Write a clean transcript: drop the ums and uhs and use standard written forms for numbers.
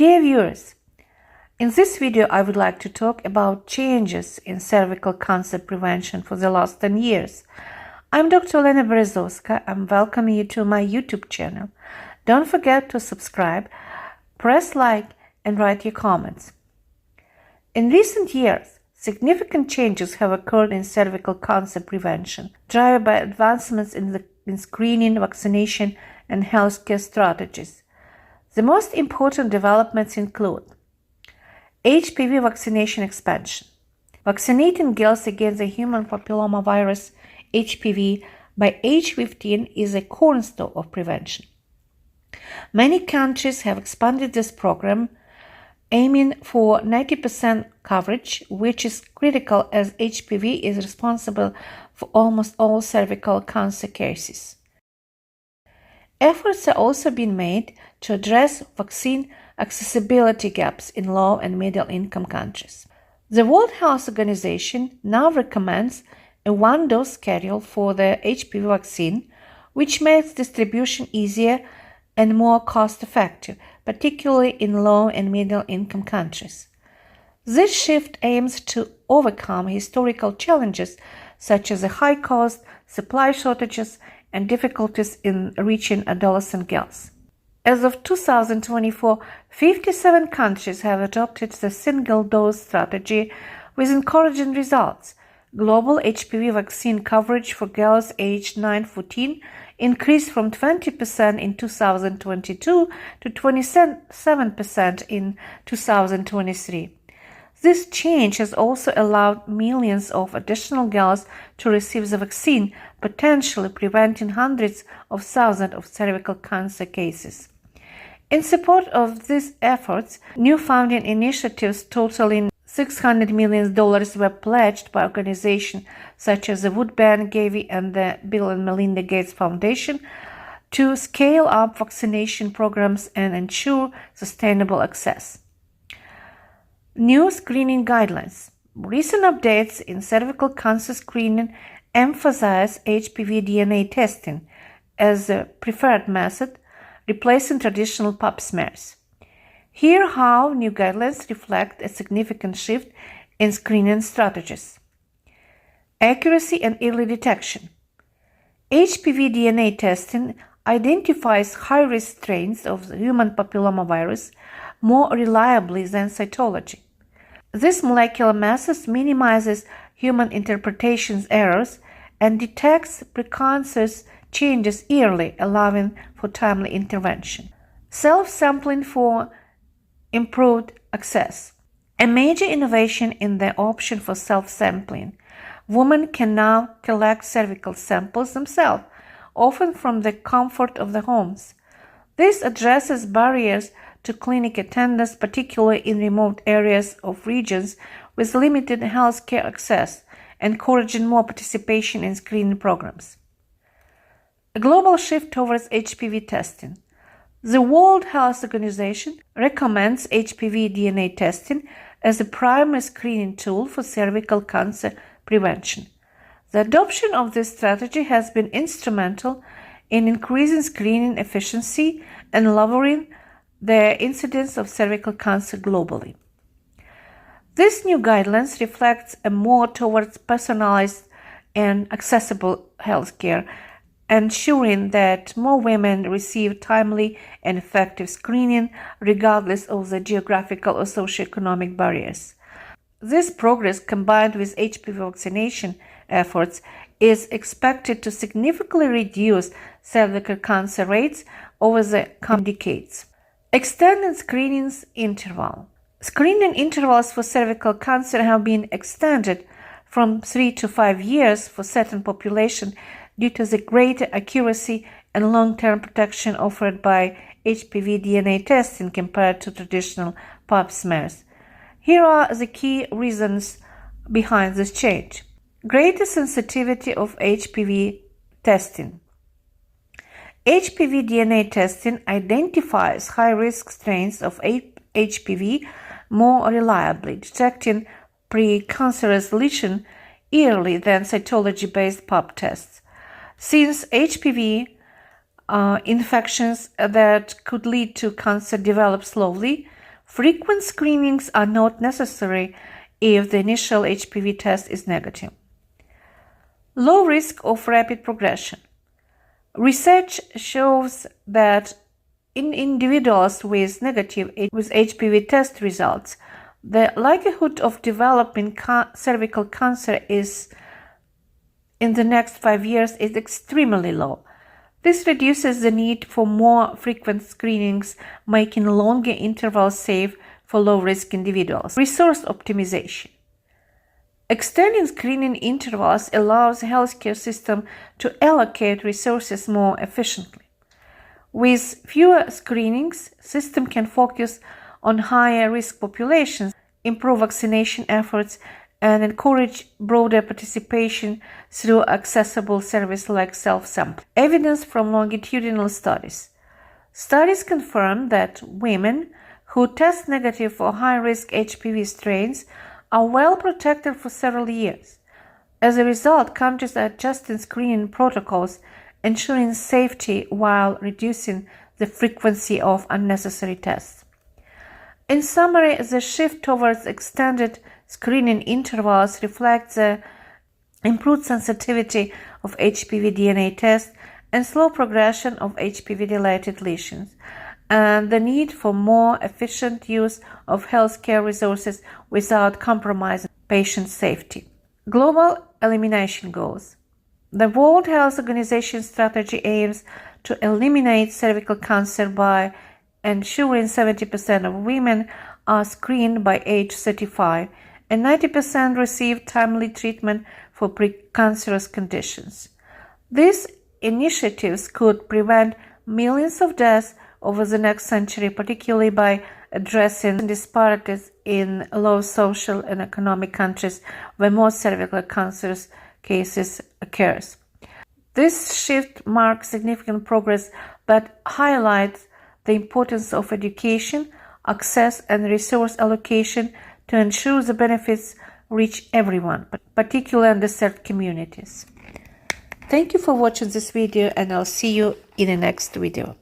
Dear viewers, in this video I would like to talk about changes in cervical cancer prevention for the last 10 years. I'm Dr. Olena Berezovska. I'm welcoming you to my YouTube channel. Don't forget to subscribe, press like and write your comments. In recent years, significant changes have occurred in cervical cancer prevention, driven by advancements in screening, vaccination, and healthcare strategies. The most important developments include HPV vaccination expansion. Vaccinating girls against the human papillomavirus HPV by age 15 is a cornerstone of prevention. Many countries have expanded this program, aiming for 90% coverage, which is critical as HPV is responsible for almost all cervical cancer cases. Efforts are also being made to address vaccine accessibility gaps in low and middle income countries. The World Health Organization now recommends a one-dose schedule for the HPV vaccine, which makes distribution easier and more cost-effective, particularly in low and middle income countries. This shift aims to overcome historical challenges such as the high cost, supply shortages, and difficulties in reaching adolescent girls. As of 2024, 57 countries have adopted the single-dose strategy with encouraging results. Global HPV vaccine coverage for girls aged 9-14 increased from 20% in 2022 to 27% in 2023. This change has also allowed millions of additional girls to receive the vaccine, potentially preventing hundreds of thousands of cervical cancer cases. In support of these efforts, new funding initiatives totaling $600 million were pledged by organizations such as the Wood Bank, Gavi, and the Bill and Melinda Gates Foundation to scale up vaccination programs and ensure sustainable access. New screening guidelines. Recent updates in cervical cancer screening emphasize HPV DNA testing as a preferred method, replacing traditional pap smears. Here how new guidelines reflect a significant shift in screening strategies. Accuracy and early detection. HPV DNA testing identifies high-risk strains of the human papillomavirus more reliably than cytology. This molecular method minimizes human interpretation errors and detects precancerous changes early, allowing for timely intervention. Self-sampling for improved access. A major innovation in the option for self-sampling. Women can now collect cervical samples themselves, often from the comfort of their homes. This addresses barriers to clinic attendance, particularly in remote areas of regions with limited healthcare access, encouraging more participation in screening programs. A global shift towards HPV testing. The World Health Organization recommends HPV DNA testing as a primary screening tool for cervical cancer prevention. The adoption of this strategy has been instrumental in increasing screening efficiency and lowering the incidence of cervical cancer globally. This new guidelines reflects a more towards personalized and accessible healthcare, ensuring that more women receive timely and effective screening regardless of the geographical or socioeconomic barriers. This progress, combined with HPV vaccination efforts, is expected to significantly reduce cervical cancer rates over the coming decades. Extended screening interval. Screening intervals for cervical cancer have been extended from 3 to 5 years for certain populations due to the greater accuracy and long-term protection offered by HPV DNA testing compared to traditional pap smears. Here are the key reasons behind this change. Greater sensitivity of HPV testing. HPV DNA testing identifies high-risk strains of HPV more reliably, detecting precancerous lesion early than cytology-based pap tests. Since HPV infections that could lead to cancer develop slowly, Frequent screenings are not necessary if the initial HPV test is negative. Low risk of rapid progression. Research shows that in individuals with HPV test results, the likelihood of developing cervical cancer in the next 5 years is extremely low. This reduces the need for more frequent screenings, making longer intervals safe for low-risk individuals. Resource optimization. Extending screening intervals allows the healthcare system to allocate resources more efficiently. With fewer screenings, the system can focus on higher-risk populations, improve vaccination efforts, and encourage broader participation through accessible services like self-sampling. Evidence from longitudinal studies. Studies confirm that women who test negative for high-risk HPV strains are well protected for several years. As a result, countries are adjusting screening protocols, ensuring safety while reducing the frequency of unnecessary tests. In summary, the shift towards extended screening intervals reflects the improved sensitivity of HPV DNA tests and slow progression of HPV-related lesions, and the need for more efficient use of healthcare resources without compromising patient safety. Global elimination goals. The World Health Organization strategy aims to eliminate cervical cancer by ensuring 70% of women are screened by age 35 and 90% receive timely treatment for precancerous conditions. These initiatives could prevent millions of deaths over the next century, particularly by addressing disparities in low social and economic countries where most cervical cancer cases occurs. This shift marks significant progress but highlights the importance of education, access, and resource allocation to ensure the benefits reach everyone, particularly underserved communities. Thank you for watching this video, and I'll see you in the next video.